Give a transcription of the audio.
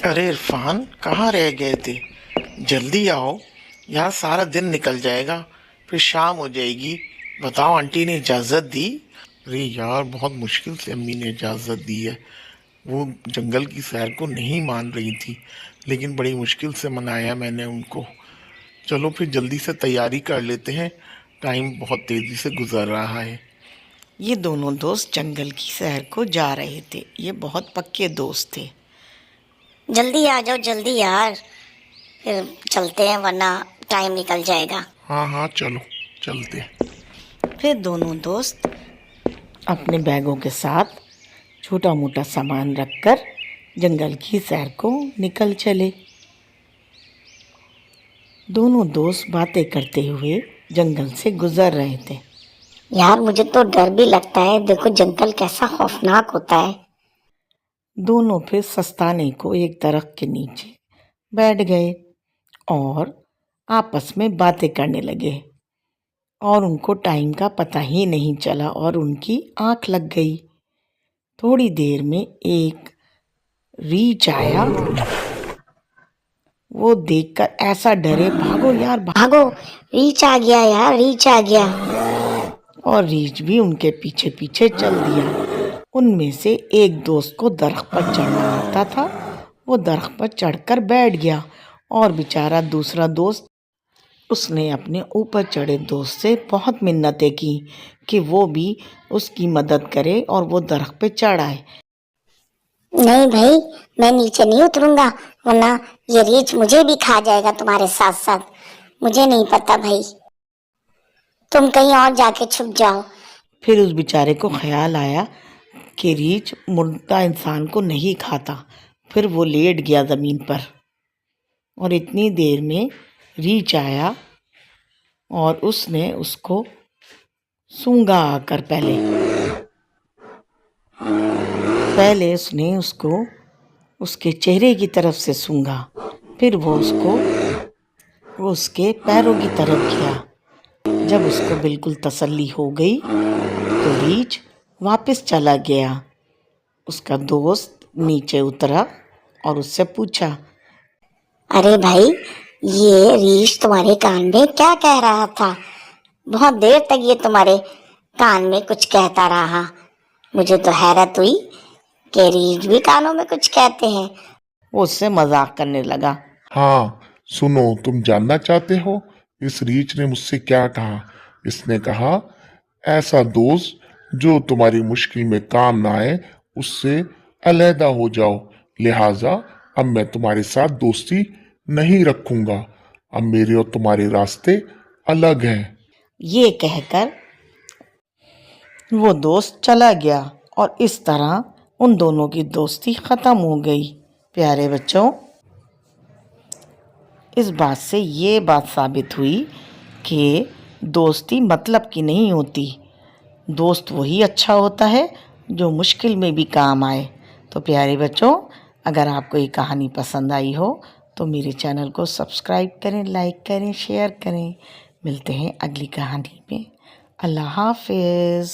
अरे इरफान, कहाँ रह गए थे? जल्दी आओ, यहाँ सारा दिन निकल जाएगा, फिर शाम हो जाएगी। बताओ, आंटी ने इजाज़त दी? अरे यार, बहुत मुश्किल से अम्मी ने इजाज़त दी है। वो जंगल की सैर को नहीं मान रही थी, लेकिन बड़ी मुश्किल से मनाया मैंने उनको। चलो फिर जल्दी से तैयारी कर लेते हैं, टाइम बहुत तेज़ी से गुजर रहा है। ये दोनों दोस्त जंगल की सैर को जा रहे थे। ये बहुत पक्के दोस्त थे। जल्दी आ जाओ, जल्दी यार, फिर चलते हैं वरना टाइम निकल जाएगा। हाँ हाँ, चलो चलते हैं। फिर दोनों दोस्त अपने बैगों के साथ छोटा मोटा सामान रखकर जंगल की सैर को निकल चले। दोनों दोस्त बातें करते हुए जंगल से गुजर रहे थे। यार मुझे तो डर भी लगता है, देखो जंगल कैसा खौफनाक होता है। दोनों फिर सस्ताने को एक दरख्त के नीचे बैठ गए और आपस में बातें करने लगे और उनको टाइम का पता ही नहीं चला और उनकी आंख लग गई। थोड़ी देर में एक रीछ आया। वो देखकर ऐसा डरे, भागो यार भागो, रीछ आ गया यार, रीछ आ गया। और रीछ भी उनके पीछे पीछे चल दिया। उनमें से एक दोस्त को दरख्त पर चढ़ना आता था। वो दरख्त पर चढ़कर बैठ गया और बेचारा दूसरा दोस्त, उसने अपने ऊपर चढ़े दोस्त से बहुत मिन्नतें की कि वो भी उसकी मदद करे और वो दरख्त पे चढ़ आए। नहीं भाई, मैं नीचे नहीं उतरूंगा, वरना ये रीछ मुझे भी खा जाएगा तुम्हारे साथ साथ। मुझे नहीं पता भाई, तुम कहीं और जाके छुप जाओ। फिर उस बेचारे को ख्याल आया कि रीछ मुर्दा इंसान को नहीं खाता। फिर वो लेट गया ज़मीन पर और इतनी देर में रीछ आया और उसने उसको सूंघा आकर पहले उसने उसको उसके चेहरे की तरफ से सूंघा, फिर वो उसके पैरों की तरफ गया। जब उसको बिल्कुल तसल्ली हो गई तो रीछ वापस चला गया। उसका दोस्त नीचे उतरा और उससे पूछा, अरे भाई, ये रीछ तुम्हारे कान में क्या कह रहा था? बहुत देर तक ये तुम्हारे कान में कुछ कहता रहा। मुझे तो हैरत हुई कि रीछ भी कानों में कुछ कहते हैं। वो उससे मजाक करने लगा। हाँ, सुनो, तुम जानना चाहते हो इस रीछ ने मुझसे क्या कहा? इसने कहा, ऐसा दोस्त जो तुम्हारी मुश्किल में काम ना आए उससे अलहदा हो जाओ। लिहाजा अब मैं तुम्हारे साथ दोस्ती नहीं रखूंगा। अब मेरे और तुम्हारे रास्ते अलग हैं। ये कहकर वो दोस्त चला गया और इस तरह उन दोनों की दोस्ती ख़त्म हो गई। प्यारे बच्चों, इस बात से ये बात साबित हुई कि दोस्ती मतलब की नहीं होती। दोस्त वही अच्छा होता है जो मुश्किल में भी काम आए। तो प्यारे बच्चों, अगर आपको ये कहानी पसंद आई हो तो मेरे चैनल को सब्सक्राइब करें, लाइक करें, शेयर करें। मिलते हैं अगली कहानी में। अल्लाह हाफिज़।